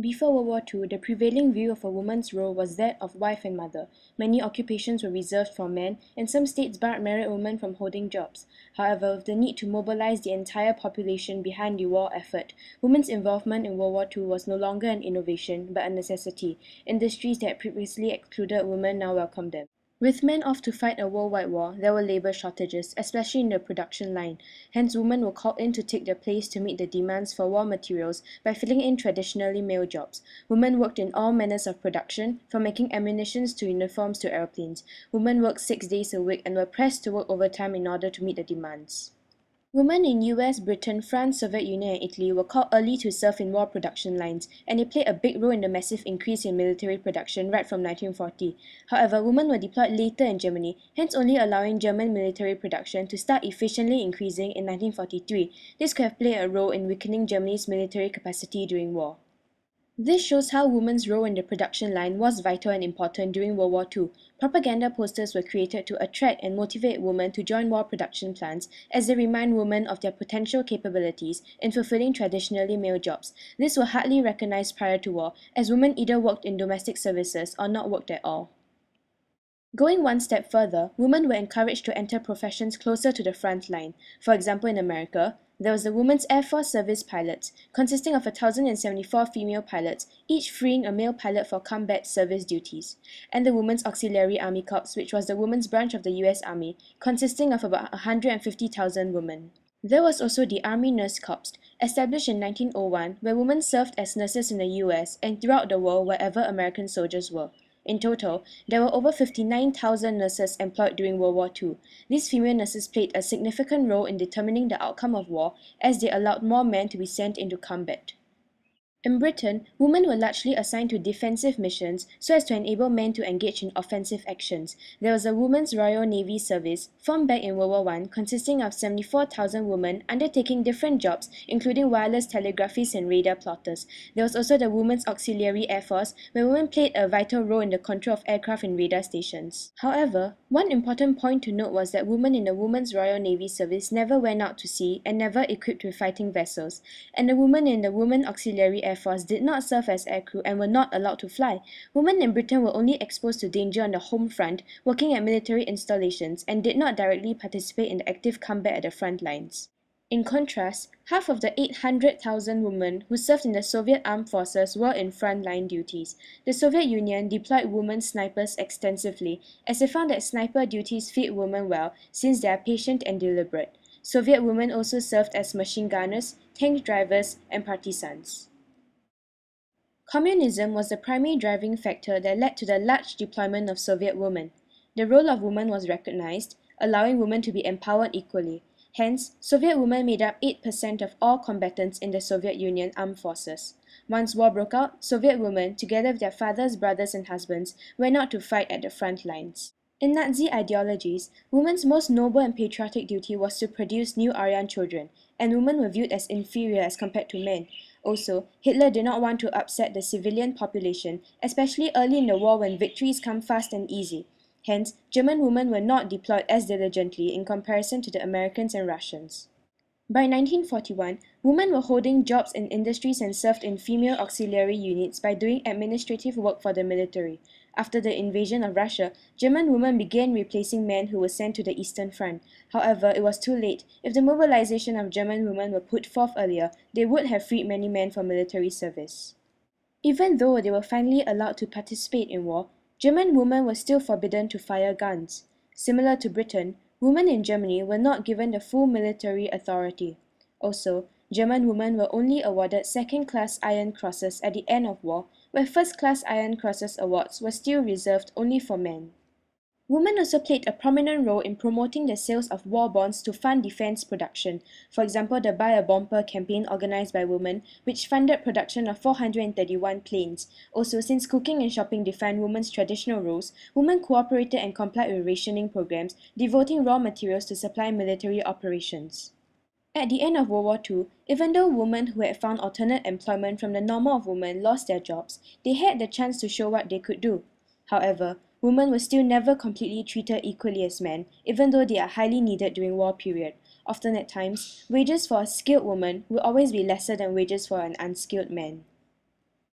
Before World War II, the prevailing view of a woman's role was that of wife and mother. Many occupations were reserved for men, and some states barred married women from holding jobs. However, with the need to mobilize the entire population behind the war effort, women's involvement in World War II was no longer an innovation, but a necessity. Industries that previously excluded women now welcomed them. With men off to fight a worldwide war, there were labor shortages, especially in the production line. Hence, women were called in to take their place to meet the demands for war materials by filling in traditionally male jobs. Women worked in all manners of production, from making ammunition to uniforms to airplanes. Women worked 6 days a week and were pressed to work overtime in order to meet the demands. Women in US, Britain, France, Soviet Union and Italy were called early to serve in war production lines, and they played a big role in the massive increase in military production right from 1940. However, women were deployed later in Germany, hence only allowing German military production to start efficiently increasing in 1943. This could have played a role in weakening Germany's military capacity during war. This shows how women's role in the production line was vital and important during World War II. Propaganda posters were created to attract and motivate women to join war production plants as they remind women of their potential capabilities in fulfilling traditionally male jobs. This were hardly recognized prior to war, as women either worked in domestic services or not worked at all. Going one step further, women were encouraged to enter professions closer to the front line. For example, in America, there was the Women's Air Force Service Pilots, consisting of 1,074 female pilots, each freeing a male pilot for combat service duties, and the Women's Auxiliary Army Corps, which was the women's branch of the US Army, consisting of about 150,000 women. There was also the Army Nurse Corps, established in 1901, where women served as nurses in the US and throughout the world wherever American soldiers were. In total, there were over 59,000 nurses employed during World War II. These female nurses played a significant role in determining the outcome of war, as they allowed more men to be sent into combat. In Britain, women were largely assigned to defensive missions so as to enable men to engage in offensive actions. There was a Women's Royal Navy Service, formed back in World War I, consisting of 74,000 women undertaking different jobs, including wireless telegraphists and radar plotters. There was also the Women's Auxiliary Air Force, where women played a vital role in the control of aircraft and radar stations. However, one important point to note was that women in the Women's Royal Navy Service never went out to sea and never equipped with fighting vessels, and the women in the Women's Auxiliary Air Force did not serve as aircrew and were not allowed to fly. Women in Britain were only exposed to danger on the home front, working at military installations, and did not directly participate in the active combat at the front lines. In contrast, half of the 800,000 women who served in the Soviet armed forces were in front-line duties. The Soviet Union deployed women snipers extensively, as they found that sniper duties fit women well since they are patient and deliberate. Soviet women also served as machine gunners, tank drivers, and partisans. Communism was the primary driving factor that led to the large deployment of Soviet women. The role of women was recognized, allowing women to be empowered equally. Hence, Soviet women made up 8% of all combatants in the Soviet Union armed forces. Once war broke out, Soviet women, together with their fathers, brothers, and husbands, went out to fight at the front lines. In Nazi ideologies, women's most noble and patriotic duty was to produce new Aryan children, and women were viewed as inferior as compared to men. Also, Hitler did not want to upset the civilian population, especially early in the war when victories come fast and easy. Hence, German women were not deployed as diligently in comparison to the Americans and Russians. By 1941, women were holding jobs in industries and served in female auxiliary units by doing administrative work for the military. After the invasion of Russia, German women began replacing men who were sent to the Eastern Front. However, it was too late. If the mobilization of German women were put forth earlier, they would have freed many men from military service. Even though they were finally allowed to participate in war, German women were still forbidden to fire guns. Similar to Britain, women in Germany were not given the full military authority. Also, German women were only awarded second-class Iron Crosses at the end of war, where first-class Iron Crosses awards were still reserved only for men. Women also played a prominent role in promoting the sales of war bonds to fund defense production. For example, the Buy a Bomber campaign organized by women, which funded production of 431 planes. Also, since cooking and shopping defined women's traditional roles, women cooperated and complied with rationing programs, devoting raw materials to supply military operations. At the end of World War II, even though women who had found alternate employment from the normal of women lost their jobs, they had the chance to show what they could do. However, women were still never completely treated equally as men, even though they are highly needed during war period. Often at times, wages for a skilled woman will always be lesser than wages for an unskilled man.